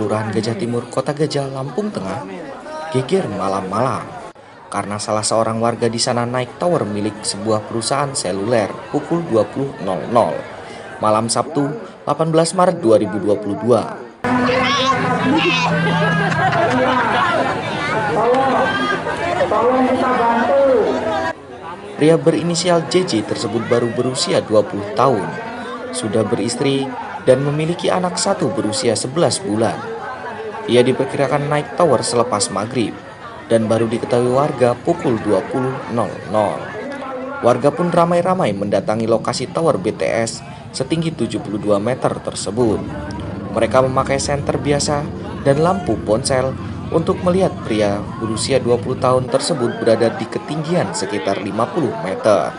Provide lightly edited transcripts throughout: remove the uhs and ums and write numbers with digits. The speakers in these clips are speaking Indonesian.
Kelurahan Gajah Timur, Kota Gajah, Lampung Tengah, geger malam-malam karena salah seorang warga di sana naik tower milik sebuah perusahaan seluler pukul 20.00 malam Sabtu 18 Maret 2022. Pria berinisial JJ tersebut baru berusia 20 tahun, sudah beristri dan memiliki anak satu berusia 11 bulan. Ia diperkirakan naik tower selepas maghrib dan baru diketahui warga pukul 20.00. Warga pun ramai-ramai mendatangi lokasi tower BTS setinggi 72 meter tersebut. Mereka memakai senter biasa dan lampu ponsel untuk melihat pria berusia 20 tahun tersebut berada di ketinggian sekitar 50 meter.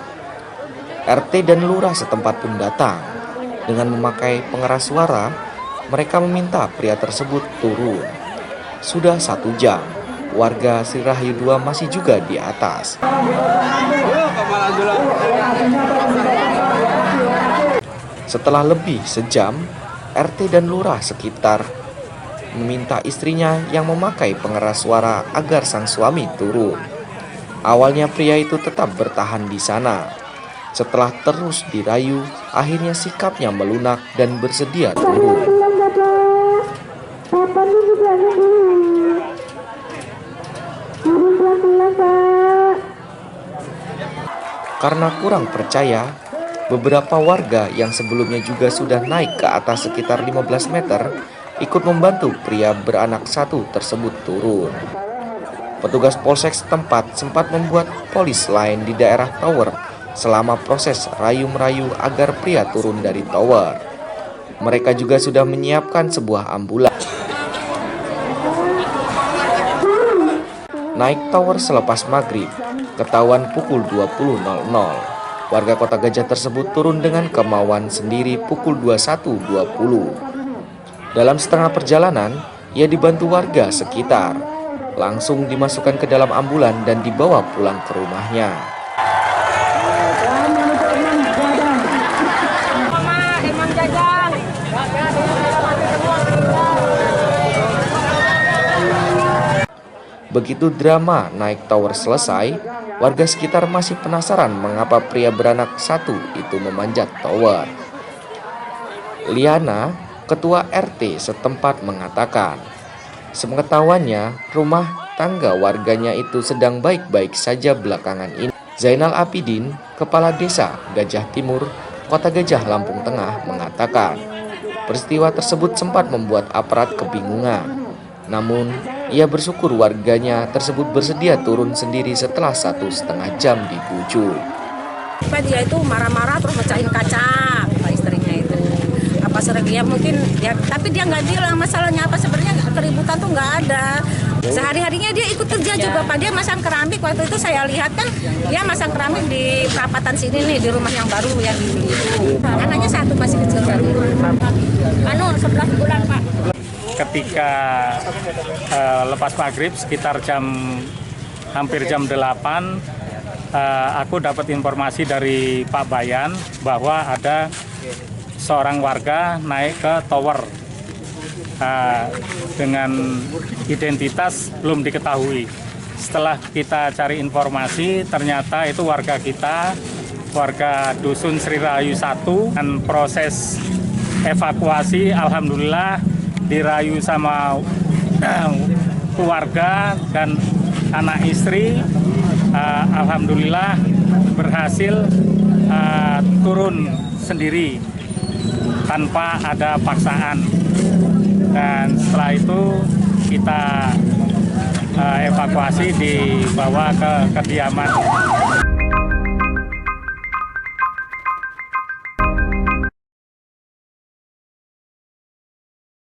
RT dan lurah setempat pun datang. Dengan memakai pengeras suara, mereka meminta pria tersebut turun. Sudah 1 jam, warga Sri Rahayu 2 masih juga di atas. Setelah lebih sejam, RT dan lurah sekitar meminta istrinya yang memakai pengeras suara agar sang suami turun. Awalnya pria itu tetap bertahan di sana. Setelah terus dirayu, akhirnya sikapnya melunak dan bersedia turun. Karena kurang percaya, beberapa warga yang sebelumnya juga sudah naik ke atas sekitar 15 meter ikut membantu pria beranak satu tersebut turun. Petugas polsek setempat sempat membuat polis lain di daerah tower selama proses rayu-merayu agar pria turun dari tower. Mereka juga sudah menyiapkan sebuah ambulans. Naik tower selepas maghrib, ketahuan pukul 20.00. Warga Kota Gajah tersebut turun dengan kemauan sendiri pukul 21.20. Dalam setengah perjalanan, ia dibantu warga sekitar. Langsung dimasukkan ke dalam ambulan dan dibawa pulang ke rumahnya. Begitu drama naik tower selesai, warga sekitar masih penasaran mengapa pria beranak satu itu memanjat tower. Liana, ketua RT setempat, mengatakan, sepengetahuannya rumah tangga warganya itu sedang baik-baik saja belakangan ini. Zainal Abidin, kepala desa Gajah Timur, Kota Gajah, Lampung Tengah, mengatakan peristiwa tersebut sempat membuat aparat kebingungan. Namun, ia bersyukur warganya tersebut bersedia turun sendiri setelah 1,5 jam dibujuk. Dia itu marah-marah terus mecahin kaca, istrinya itu. Apa sebenarnya mungkin ya, tapi dia nggak bilang masalahnya apa sebenarnya, keributan tuh nggak ada. Sehari-harinya dia ikut kerja juga, Pak. Dia masang keramik. Waktu itu saya lihat kan dia masang keramik di perapatan sini nih, di rumah yang baru yang dibeli itu. Anaknya satu masih kecil sekali. 11 bulan, Pak. Ketika lepas maghrib sekitar hampir jam 8, aku dapat informasi dari Pak Bayan bahwa ada seorang warga naik ke tower dengan identitas belum diketahui. Setelah kita cari informasi, ternyata itu warga kita, warga Dusun Sri Rahayu 1, dan proses evakuasi alhamdulillah dirayu sama keluarga dan anak istri. Alhamdulillah berhasil turun sendiri tanpa ada paksaan, dan setelah itu kita evakuasi dibawa ke kediaman.